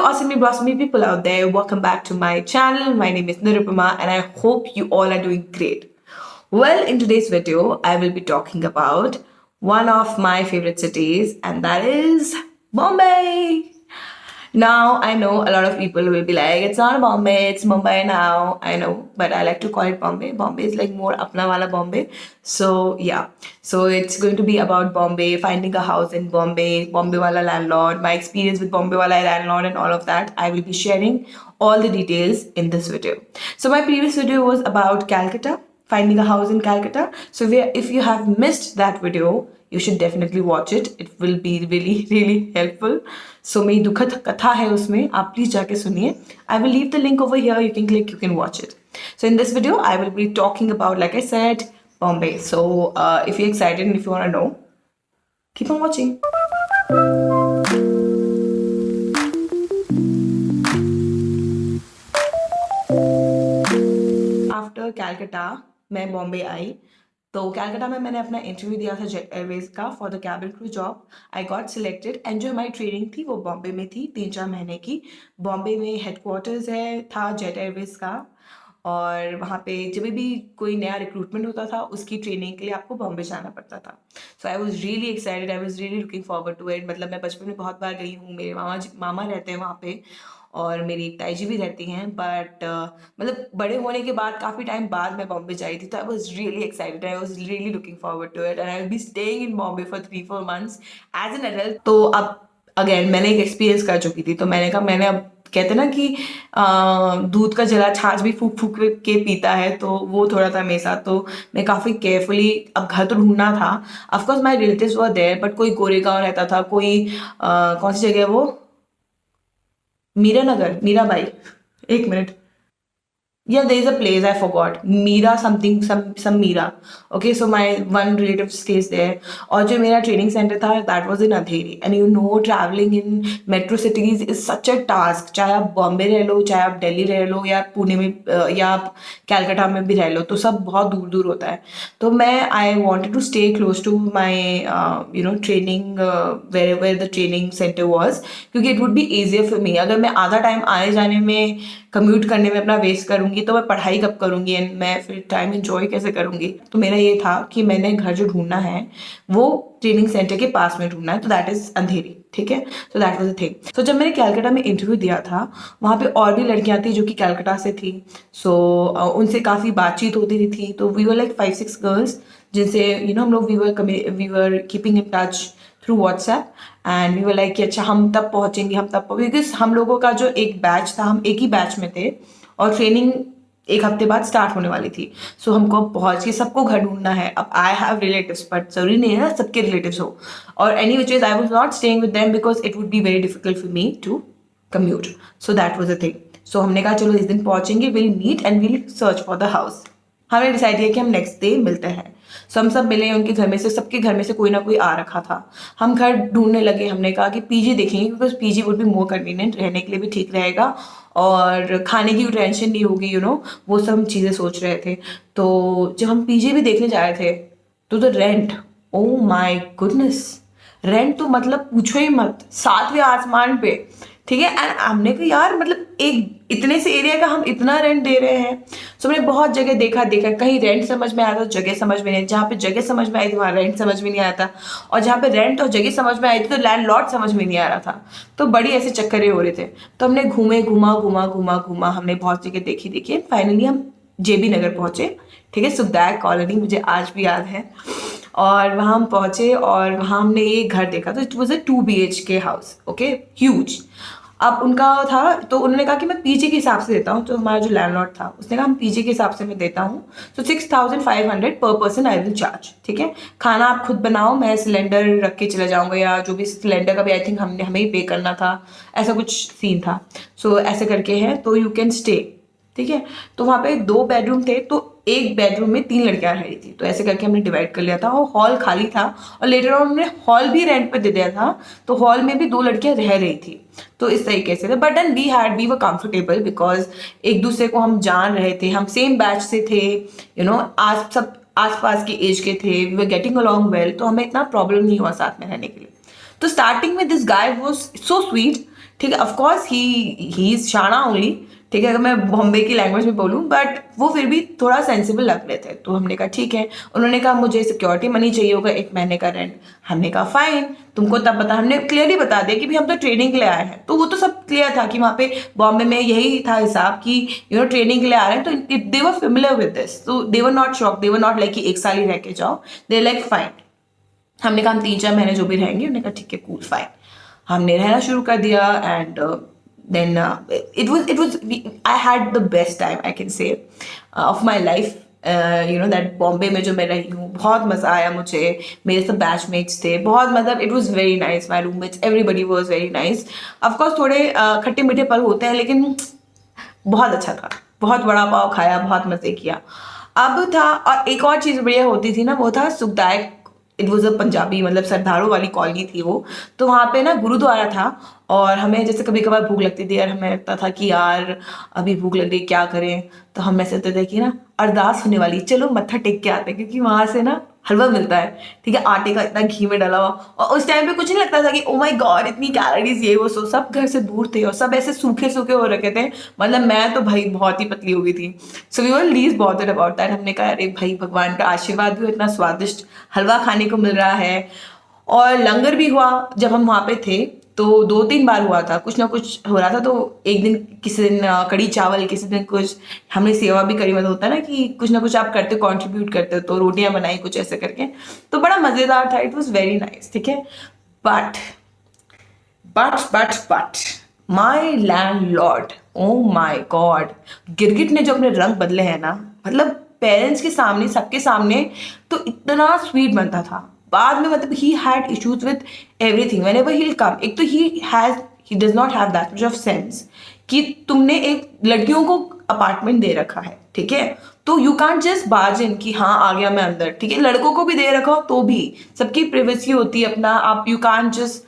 awesomely blossoming people out there. Welcome back to my channel. My name is Nirupama and I hope you all are doing great. Well, in today's video, I will be talking about one of my favorite cities, and that is Bombay. Now, I know a lot of people will be like, it's not Bombay, it's Mumbai now. I know, but I like to call it Bombay. Bombay is like more apna wala Bombay. So, yeah. So, it's going to be about Bombay, finding a house in Bombay, Bombay wala landlord, my experience with Bombay wala landlord, and all of that. I will be sharing all the details in this video. So, my previous video was about Calcutta, finding a house in Calcutta. So, if you have missed that video, you should definitely watch it. It will be really, really helpful. So मेरी दुखद कथा है उसमें, आप please जाके सुनिए. I will leave the link over here. You can click, you can watch it. So in this video, I will be talking about, like I said, Bombay. So if you're excited and if you want to know, keep on watching. After Calcutta, मैं बॉम्बे आई. तो कैलकाटा में मैंने अपना interview दिया था jet Airways का for the cabin crew job. I got selected and जो हमारी ट्रेनिंग थी वो बॉम्बे में थी 3-4 महीने की. बॉम्बे में हेडक्वार्टर्स था जेट एयरवेज का, और वहाँ पे जब भी कोई नया रिक्रूटमेंट होता था उसकी ट्रेनिंग के लिए आपको बॉम्बे जाना पड़ता था. So I was really excited, I was really looking forward to it. मतलब मैं बचपन में बहुत बार गई हूँ, मेरे मामा रहते हैं वहाँ पे और मेरी ताई जी भी रहती हैं, बट मतलब बड़े होने के बाद काफ़ी टाइम बाद मैं बॉम्बे जाई थी. तो I was really excited, I was really looking forward to it and I will be staying in Bombay for 3-4 months as an adult. तो अब अगेन मैंने एक एक्सपीरियंस कर चुकी थी, तो मैंने कहा मैंने अब कहते ना कि दूध का जला छाछ भी फूक फूक के पीता है, तो वो थोड़ा था मेरे साथ. तो मैं काफ़ी केयरफुली अब घर तो ढूंढना था. Of course my relatives were there, but कोई गोरेगांव रहता था, कोई कौन सी जगह है वो, मीरानगर, मीराबाई, एक minute, yeah, there is a place I forgot, Mira something, some Mira. Okay, so my one relative stays there. और जो मेरा ट्रेनिंग सेंटर था that was in Andheri. And you know, traveling in metro cities is such a task. चाहे आप बॉम्बे रह लो, चाहे आप दिल्ली रह लो, या पुणे में, या आप कैलकाटा में भी रह लो, तो सब बहुत दूर दूर होता है. तो मैं I wanted to stay close to my training, wherever the training center was, क्योंकि it would be easier for me. अगर मैं आधा टाइम आने जाने में, कम्यूट करने में अपना वेस्ट करूंगी, तो मैं पढ़ाई कब करूंगी एंड मैं फिर टाइम एंजॉय कैसे करूंगी. तो मेरा ये था कि मैंने घर जो ढूंढना है वो ट्रेनिंग सेंटर के पास में ढूंढना है, तो दैट इज अंधेरी. ठीक है, so that was the thing. So जब मैंने कैलकाटा में इंटरव्यू दिया था, वहाँ पे और भी लड़कियाँ थी जो कि कैलकाटा से थी. सो उनसे काफ़ी बातचीत होती थी. तो वी वर लाइक 5-6 गर्ल्स जिनसे हम लोग we were keeping in touch through WhatsApp. And we were like कि अच्छा हम तब पहुँचेंगे, बिकॉज हम लोगों का जो एक बैच था, हम एक ही बैच में थे और ट्रेनिंग एक हफ्ते बाद स्टार्ट होने वाली थी. सो हमको पहुँच के सबको घर ढूंढना है. अब आई हैव रिलेटिव्स, बट जरूरी नहीं है ना सबके रिलेटिव्स हो. और any which is I was not staying with them because it would be very difficult for me to commute. So that was a thing. So हमने कहा चलो इस दिन पहुँचेंगे, will meet and will search for the house. हमने decide किया कि हम नेक्स्ट डे मिलते हैं. सो हम सब मिले उनके घर में से, सबके घर में से कोई ना कोई आ रखा था. हम घर ढूंढने लगे. हमने कहा कि पीजी देखेंगे, because PG would be more convenient, रहने के लिए भी ठीक रहेगा और खाने की टेंशन नहीं होगी, वो सब हम चीज़ें सोच रहे थे. तो जब हम पीजी भी देखने जा रहे थे, तो the rent, oh my goodness, rent तो मतलब पूछो ही मत, 7वें आसमान पे. ठीक है, एंड हमने कहा यार मतलब एक इतने से एरिया का हम इतना रेंट दे रहे हैं. सो हमने बहुत जगह देखा, कहीं रेंट समझ में आया था, जगह समझ में नहीं. जहाँ पे जगह समझ में आई थी वहाँ रेंट समझ में नहीं आया था, और जहाँ पे रेंट और जगह समझ में आई थी तो लैंडलॉर्ड समझ में नहीं आ रहा था. तो बड़ी ऐसे चक्करें हो रहे थे. तो हमने घूमा, हमने बहुत जगह देखी. फाइनली हम जेबी नगर पहुँचे. ठीक है, सुखदायक कॉलोनी, मुझे आज भी याद है. और वहाँ हम पहुँचे और वहाँ हमने ये घर देखा. तो it was a 2 BHK house. Okay, huge. अब उनका था, तो उन्होंने कहा कि मैं पीजी के हिसाब से देता हूँ. तो हमारा जो लैंडलॉर्ड था उसने कहा हम पीजी के हिसाब से मैं देता हूँ, तो 6500 पर पर्सन आई विल चार्ज. ठीक है, खाना आप खुद बनाओ, मैं सिलेंडर रख के चला जाऊँगा, या जो भी सिलेंडर का भी आई थिंक हमें ही पे करना था, ऐसा कुछ सीन था. सो ऐसे करके है, तो यू कैन स्टे. ठीक है, तो वहाँ पे 2 बेडरूम थे, तो एक बेडरूम में 3 लड़कियां रह रही थी. तो ऐसे करके हमने डिवाइड कर लिया था, और हॉल खाली था, और लेटर ऑन हमने हॉल भी रेंट पे दे दिया था. तो हॉल में भी 2 लड़कियां रह रही थी. तो इस तरीके से, but then we were comfortable because एक दूसरे को हम जान रहे थे, हम सेम बैच से थे, सब आसपास के एज के थे, we were getting along well. तो हमें इतना प्रॉब्लम नहीं हुआ साथ में रहने के लिए. तो स्टार्टिंग में this guy was so sweet ठीक है, ऑफकोर्स ही इज शाना ओनली, ठीक है, अगर मैं बॉम्बे की लैंग्वेज में बोलूँ, बट वो फिर भी थोड़ा सेंसिबल लग रहे थे। तो हमने कहा ठीक है। उन्होंने कहा मुझे सिक्योरिटी मनी चाहिए होगा 1 महीने का रेंट। हमने कहा फाइन, तुमको तब बता, हमने क्लियरली बता दिया कि भी हम तो ट्रेनिंग के लिए आए हैं। तो वो तो सब क्लियर था कि वहाँ पे बॉम्बे में यही था हिसाब कि ट्रेनिंग के लिए आ रहे हैं। तो they were familiar with this, तो they were not shock, they were not like कि 1 साल ही रह के जाओ, दे लाइक फाइन। हमने कहा हम 3-4 महीने जो भी रहेंगे। उन्होंने कहा ठीक है, कूल, फाइन। हमने रहना शुरू कर दिया and then it was I had the best time, I can say, of my life. That Bombay में जो मैं रही हूँ, बहुत मज़ा आया मुझे। मेरे सब बैचमेट्स थे, बहुत, मतलब it was very nice. My roommates, everybody was very nice. Of course थोड़े खट्टे मीठे पल होते हैं, लेकिन बहुत अच्छा था। बहुत बड़ा पाव खाया, बहुत मज़े किया। अब था, और एक और चीज़ बढ़िया होती थी ना, वो था सुखदायक। इट वॉज अ पंजाबी, मतलब सरदारों वाली कॉलोनी थी वो। तो वहाँ पे ना गुरुद्वारा था, और हमें जैसे कभी कभार भूख लगती थी यार, हमें लगता था कि यार अभी भूख लग रही, क्या करें। तो हम ऐसे होते थे कि ना अरदास होने वाली, चलो मत्था टेक के आते हैं, क्योंकि वहाँ से ना हलवा मिलता है, ठीक है, आटे का इतना घी में डाला हुआ। और उस टाइम पे कुछ नहीं लगता था कि ओ माय गॉड इतनी कैलोरीज, ये वो। सो सब घर से दूर थे और सब ऐसे सूखे सूखे हो रखे थे। मतलब मैं तो भाई बहुत ही पतली हो गई थी। So we were least bothered about that. हमने कहा अरे भाई भगवान का आशीर्वाद भी, इतना स्वादिष्ट हलवा खाने को मिल रहा है। और लंगर भी हुआ जब हम वहाँ पे थे, तो 2-3 बार हुआ था, कुछ ना कुछ हो रहा था। तो एक दिन, किसी दिन कड़ी चावल, किसी दिन कुछ, हमने सेवा भी करी। मतलब होता है ना कि कुछ ना कुछ आप करते हो, कॉन्ट्रीब्यूट करते हो। तो रोटियां बनाई कुछ ऐसे करके, तो बड़ा मज़ेदार था। इट वॉज वेरी नाइस, ठीक है। But but my landlord, oh my god, गिरगिट ने जो अपने रंग बदले हैं ना, मतलब पेरेंट्स के सामने, सबके सामने, तो इतना स्वीट बनता था। बाद में मतलब he had issues with everything when ever he will come. एक तो he does not have that much of sense कि तुमने एक लड़कियों को अपार्टमेंट दे रखा है, ठीक है, तो यू कांट जस्ट बार्ज इन कि हाँ आ गया मैं अंदर, ठीक है। लड़कों को भी दे रखा हो तो भी सबकी प्रिवेसी होती है अपना, आप यू कांट जस्ट,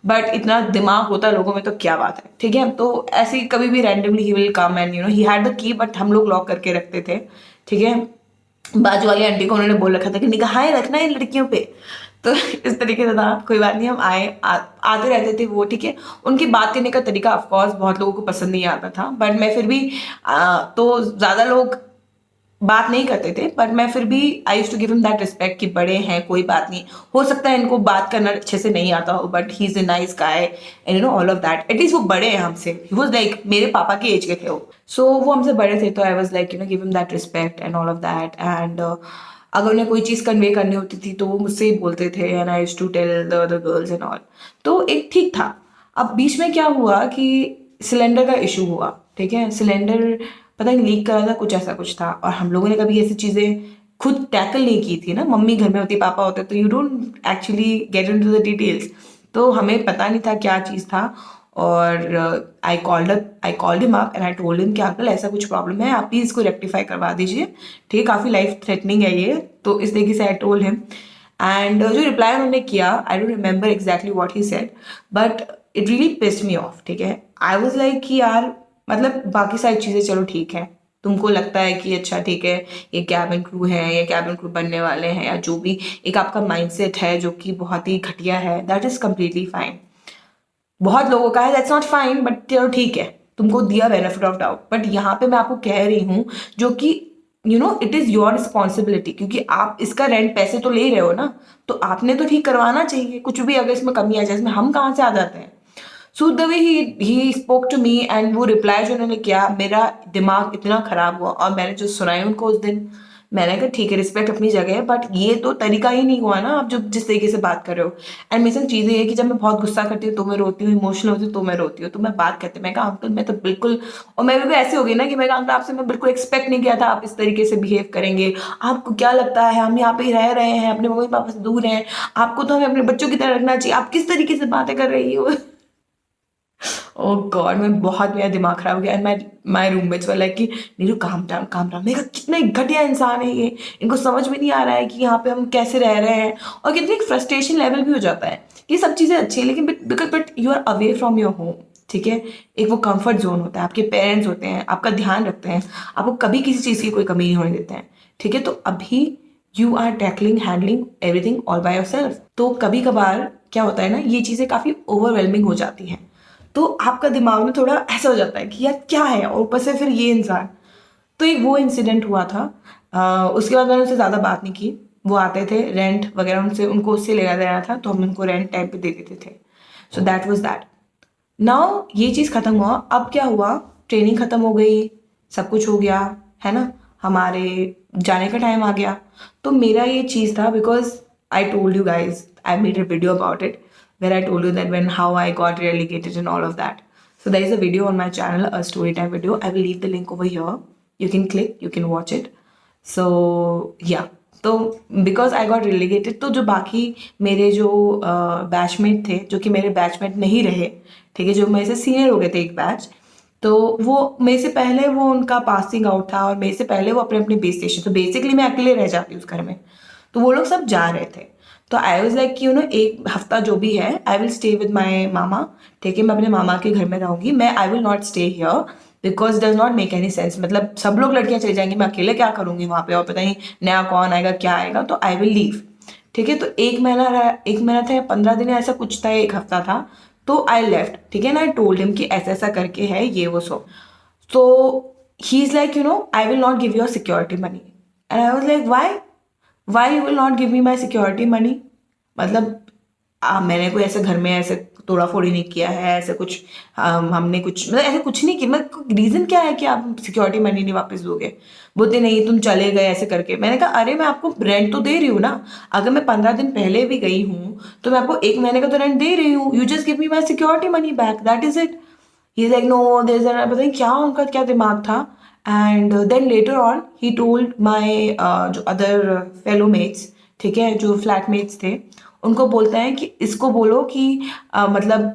बट इतना दिमाग होता है लोगों में तो क्या बात है, ठीक है। तो ऐसे ही कभी भी randomly he will come and he had the key, but हम लोग लॉक करके रखते थे, ठीक है। बाजू वाली आंटी को उन्होंने बोल रखा था कि निगाहें रखना है लड़कियों पे। तो इस तरीके से था, कोई बात नहीं, हम आते रहते थे वो, ठीक है। उनकी बात करने का तरीका ऑफकोर्स बहुत लोगों को पसंद नहीं आता था, बट मैं फिर भी तो ज़्यादा लोग बात नहीं करते थे, पर मैं फिर भी I used to give him that respect कि बड़े हैं, कोई बात नहीं, हो सकता है इनको बात करना अच्छे से नहीं आता हो, but he is a nice guy and all of that. At least वो बड़े हैं हमसे, ही वाज लाइक मेरे पापा के एज के थे वो। सो वो हमसे बड़े थे, तो आई was like give him that respect and all of that. And अगर उन्हें कोई चीज़ कन्वे करनी होती थी तो वो मुझसे ही बोलते थे, and I used to tell the other girls and all. तो एक ठीक था। अब बीच में क्या हुआ कि सिलेंडर का इशू हुआ, ठीक है। सिलेंडर पता नहीं लीक करा था, कुछ ऐसा कुछ था, और हम लोगों ने कभी ऐसी चीज़ें खुद टैकल नहीं की थी ना। मम्मी घर में होती, पापा होते, तो you don't actually get into the details. तो हमें पता नहीं था क्या चीज़ था। और I called him up and I told him कि अंकल ऐसा कुछ प्रॉब्लम है, आप प्लीज़ इसको रेक्टिफाई करवा दीजिए, ठीक है, काफ़ी लाइफ थ्रेटनिंग है ये। तो इस तरीके से आई टोल्ड हिम। एंड जो रिप्लाई उन्होंने किया, I don't remember exactly what he said, but it really pissed me of, ठीक है। आई वाज लाइक कि यार, मतलब बाकी सारी चीज़ें चलो ठीक है, तुमको लगता है कि अच्छा ठीक है ये कैबिन क्रू है या कैबिन क्रू बनने वाले हैं, या जो भी एक आपका माइंडसेट है जो कि बहुत ही घटिया है, दैट इज़ कम्प्लीटली फाइन। बहुत लोगों का है, दैट्स नॉट फाइन, बट चलो ठीक है, तुमको दिया बेनिफिट ऑफ डाउट। बट यहाँ पे मैं आपको कह रही हूँ जो कि इट इज़ योर रिस्पॉन्सिबिलिटी, क्योंकि आप इसका रेंट पैसे तो ले रहे हो ना, तो आपने तो ठीक करवाना चाहिए। कुछ भी अगर इसमें कमी आ जाए, इसमें हम कहाँ से आ जाते हैं। So the way he spoke to me, and वो रिप्लाई जो उन्होंने किया, मेरा दिमाग इतना खराब हुआ। और मैंने जो सुनाई उनको उस दिन, मैंने कहा ठीक है, रिस्पेक्ट अपनी जगह है, बट ये तो तरीका ही नहीं हुआ ना आप जो जिस तरीके से बात कर रहे हो। एंड मेरे संग चीज़ें ये कि जब मैं बहुत गुस्सा करती हूँ तो मैं रोती हूँ, इमोशनल होती हूँ तो मैं रोती हूँ। तो मैं बात करती, मैं कहा अंकल मैं तो बिल्कुल, और मैं बिल्कुल ऐसे हो गई ना कि मैं कहा अंकल आपसे मैं बिल्कुल एक्सपेक्ट नहीं किया था आप इस तरीके से बिहेव करेंगे। आपको क्या लगता है हम यहाँ पे ही रह रहे हैं, अपने मम्मी पापा से दूर हैं, आपको तो हमें अपने बच्चों की तरह रखना चाहिए, आप किस तरीके से बातें कर रही हो। ओह गॉड, मैं बहुत, मेरा दिमाग खराब हो गया। And my roommates were like कि Neeru calm down calm down. मैंने कहा कितने घटिया इंसान है ये, इनको समझ में नहीं आ रहा है कि यहाँ पे हम कैसे रह रहे हैं। और कितनी एक फ्रस्ट्रेशन लेवल भी हो जाता है। ये सब चीज़ें अच्छी हैं, लेकिन but you are away from your home, ठीक है। एक वो कंफर्ट जोन होता है, आपके पेरेंट्स होते हैं, आपका ध्यान रखते हैं, आपको कभी किसी चीज़ की कोई कमी नहीं होने देते हैं, ठीक है। तो अभी you are tackling, handling everything all by yourself. तो कभी कभार क्या होता है ना, ये चीज़ें काफ़ी ओवरवेलमिंग हो जाती हैं। तो आपका दिमाग में थोड़ा ऐसा हो जाता है कि यार क्या है, और ऊपर से फिर ये इंसान। तो एक वो इंसिडेंट हुआ था। उसके बाद मैंने उससे ज़्यादा बात नहीं की। वो आते थे रेंट वगैरह, उनको उससे लेना देना था, तो हम उनको रेंट टाइम पे दे देते थे। सो दैट वाज दैट। नाउ ये चीज़ ख़त्म हुआ। अब क्या हुआ, ट्रेनिंग ख़त्म हो गई, सब कुछ हो गया, है ना, हमारे जाने का टाइम आ गया। तो मेरा ये चीज़ था, because I told you guys, I made a video about it where I told you that when how I got relegated and all of that. So there is a video on my channel, a story time video. I will leave the link over here. You can click, you can watch it. So yeah. तो because I got रिलीगेटेड, तो जो बाकी मेरे जो batchmate थे, जो कि मेरे बैचमेट नहीं रहे, ठीक है, जो मेरे से सीनियर हो गए थे एक बैच, तो वो मेरे से पहले वो उनका पासिंग आउट था, और मेरे से पहले वो अपने अपने बेस स्टेशन, तो बेसिकली मैं अकेले रह जाती उस घर में। तो वो लोग सब जा रहे थे। तो आई वॉज लाइक कि एक हफ्ता जो भी है, I will stay with my mama, ठीक है, मैं अपने मामा के घर में रहूंगी, मैं I will not stay here, because does not make any sense. मतलब सब लोग लड़कियां चली जाएंगी, मैं अकेले क्या करूंगी वहाँ पे, और पता नहीं नया कौन आएगा क्या आएगा, तो आई विल लीव। ठीक है, तो 1 महीना रहा, 1 महीना था या 15 दिन ऐसा कुछ था, 1 हफ्ता था। तो आई लेफ्ट, ठीक है ना, आई टोल्ड हिम कि ऐसा ऐसा करके है ये वो सो। तो ही is like I will not give your security money. And I was like why you will not give me my security money. मतलब मैंने कोई ऐसे घर में ऐसे तोड़ा फोड़ी नहीं किया है, ऐसे कुछ हमने कुछ मतलब ऐसे कुछ नहीं किया। मतलब रीज़न क्या है कि आप सिक्योरिटी मनी नहीं वापस दोगे। बोलते नहीं तुम चले गए ऐसे करके। मैंने कहा अरे मैं आपको रेंट तो दे रही हूँ ना, अगर मैं 15 दिन पहले भी गई हूँ तो मैं आपको 1 महीने का तो रेंट दे रही हूँ, you just give me my security money back, that is it. He is like no there is, पता नहीं क्या उनका क्या दिमाग था। And then later on he told my जो अदर फेलो मेट्स, ठीक है, जो फ्लैटमेट्स थे, उनको बोलता है कि इसको बोलो कि मतलब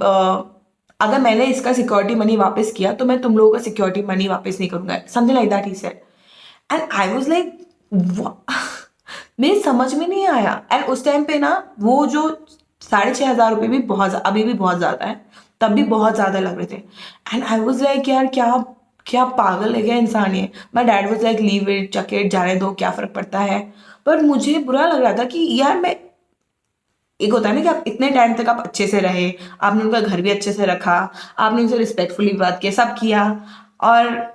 अगर मैंने इसका सिक्योरिटी मनी वापस किया तो मैं तुम लोगों का सिक्योरिटी मनी वापस नहीं करूंगा, something like that he said. And I was like मेरे समझ में नहीं आया। एंड उस टाइम पे ना वो जो 6,500 रुपये भी बहुत, अभी भी बहुत ज़्यादा है, तब भी बहुत ज़्यादा लग रहे थे। एंड आई वाज लाइक यार क्या क्या पागल है क्या इंसान ये। My dad was like leave it, चकेट जाने दो, क्या फ़र्क पड़ता है। पर मुझे बुरा लग रहा था कि यार मैं, एक होता है ना कि आप इतने टाइम तक आप अच्छे से रहे, आपने उनका घर भी अच्छे से रखा, आपने उनसे रिस्पेक्टफुली बात किया, सब किया, और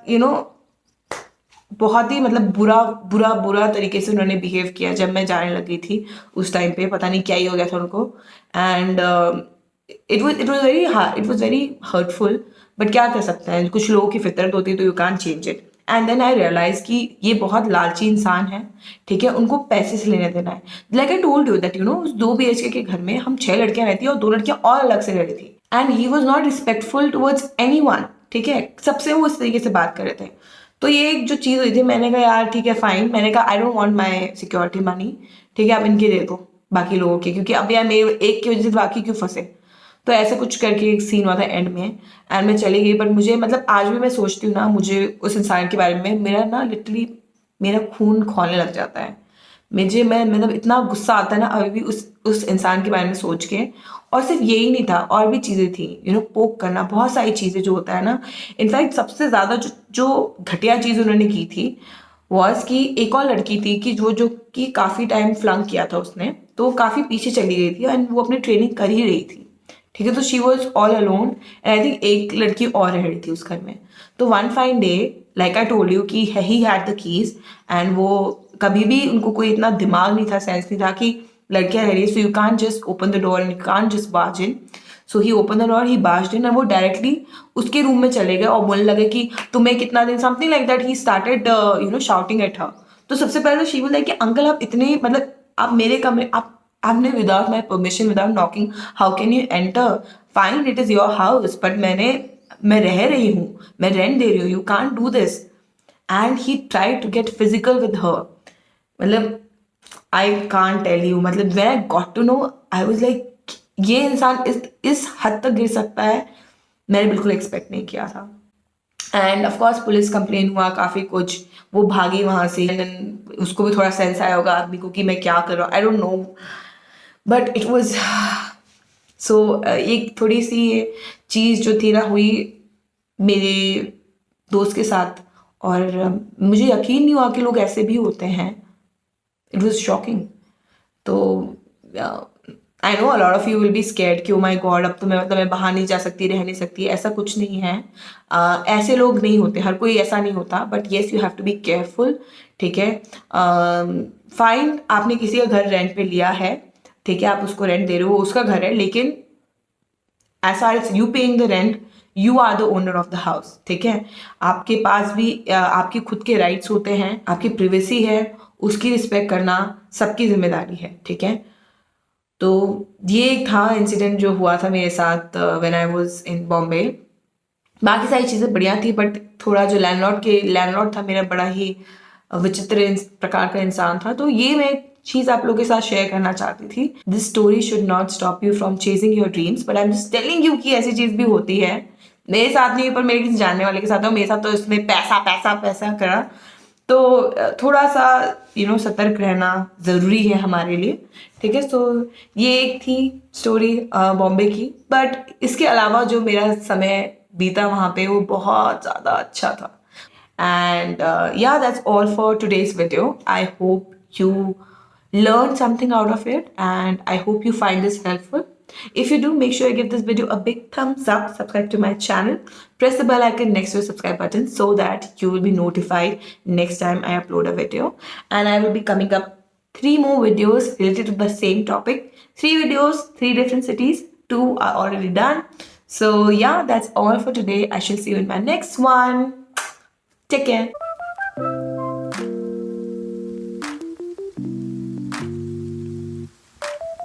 बहुत ही मतलब बुरा बुरा बुरा तरीके से उन्होंने बिहेव किया जब मैं जाने लगी थी। उस टाइम पे पता नहीं क्या ही हो गया था उनको। And it was very hurtful. But क्या कर सकते हैं, कुछ लोगों की फितरत होती है, तो you can't change it. And then I realise कि ये बहुत लालची इंसान है, ठीक है, उनको पैसे से लेने देना है। Like I told you that उस 2 BHK के घर में हम 6 लड़कियां रहती है और 2 लड़कियां और अलग से रह रही थी। And he was not respectful towards any one, ठीक है, सबसे वो इस तरीके से बात कर रहे थे। तो ये एक जो चीज़ हुई थी, मैंने कहा यार ठीक है फाइन, मैंने कहा I don't want my security money, ठीक है, आप इनके दे दो बाकी लोगों के, क्योंकि अब यार मेरे एक की वजह से बाकी क्यों फंसे। तो ऐसे कुछ करके एक सीन हुआ था एंड में, एंड मैं चली गई। पर मुझे मतलब आज भी मैं सोचती हूँ ना, मुझे उस इंसान के बारे में, मेरा ना लिटरली मेरा खून खौलने लग जाता है। मैं मतलब इतना गुस्सा आता है ना अभी भी उस इंसान के बारे में सोच के। और सिर्फ यही नहीं था, और भी चीज़ें थी, पोक करना, बहुत सारी चीज़ें जो होता है ना। इनफैक्ट सबसे ज़्यादा जो जो घटिया चीज़ उन्होंने की थी वॉज कि एक और लड़की थी कि जो जो कि काफ़ी टाइम फ्लंक किया था उसने, तो वो काफ़ी पीछे चली गई थी एंड वो अपनी ट्रेनिंग कर ही रही थी, ठीक है। तो she was all alone and I think एक लड़की और रह रही थी उस घर में। तो one fine day, like I told you कि he had the keys, and वो कभी भी उनको कोई इतना दिमाग नहीं था, सेंस नहीं था कि लड़कियां रह रही है, so you can't just open the door and you can't just barge in. So he open the door, he barged in, और वो डायरेक्टली उसके रूम में चले गए और बोलने लगे कि तुम्हें कितना दिन, something like that, he started shouting at her. तो सबसे पहले तो शी वाज लाइक कि अंकल आप इतने मतलब आप मेरे कमरे, आपने without my permission, without knocking, how can you enter, fine it is your house, but मैं रह रही हूँ, मैं रेंट दे रही हूँ, you can't do this. And he try to get physical with her. मतलब आई कांट टेल यू, मतलब when I got to know, I was like ये इंसान इस हद तक गिर सकता है, मैंने बिल्कुल एक्सपेक्ट नहीं किया था। End of course police complain हुआ, काफ़ी कुछ, वो भागी वहाँ से। एंड देन उसको भी थोड़ा सेंस आया होगा आदमी को कि मैं क्या कर रहा हूँ, I don't know, but it was so. एक थोड़ी सी ये चीज़ जो थी ना हुई मेरे दोस्त के साथ, और मुझे यकीन नहीं हुआ कि लोग ऐसे भी होते हैं। It was shocking. तो I know a lot of you will be scared कि ओ माई गॉड अब तो मैं मतलब मैं बाहर नहीं जा सकती, रह नहीं सकती, ऐसा कुछ नहीं है। ऐसे लोग नहीं होते, हर कोई ऐसा नहीं होता, but yes you have to be careful, ठीक है। फाइन, आपने किसी का घर रेंट पे लिया है, ठीक है, आप उसको रेंट दे रहे हो, उसका घर है, लेकिन as far as you paying the rent, you are the owner of the house, ठीक है। आपके पास भी आपके खुद के राइट्स होते हैं, आपकी प्रिवेसी है, उसकी रिस्पेक्ट करना सबकी जिम्मेदारी है, ठीक है। तो ये एक था इंसिडेंट जो हुआ था मेरे साथ when I was in Bombay. बाकी सारी चीज़ें बढ़िया थी, बट थोड़ा जो लैंडलॉर्ड था मेरा बड़ा ही विचित्र प्रकार का इंसान था। तो ये मैं चीज़ आप लोगों के साथ शेयर करना चाहती थी। This story should not stop you from chasing your dreams, but I am just telling you कि ऐसी चीज़ भी होती है। मेरे साथ नहीं, पर मेरे किसी जानने वाले के साथ हो, मेरे साथ तो इसमें पैसा पैसा पैसा करा। तो थोड़ा सा सतर्क रहना ज़रूरी है हमारे लिए, ठीक है। सो ये एक थी स्टोरी बॉम्बे की, बट इसके अलावा जो मेरा समय बीता वहाँ पे वो बहुत ज़्यादा अच्छा था। And yeah, that's all for today's video. I hope you learned something out of it, and I hope you find this helpful. If you do, make sure you give this video a big thumbs up, subscribe to my channel, press the bell icon next to the subscribe button so that you will be notified next time I upload a video. And I will be coming up 3 more videos related to the same topic. 3 videos, 3 different cities, 2 are already done. So yeah, that's all for today. I shall see you in my next one. Take care.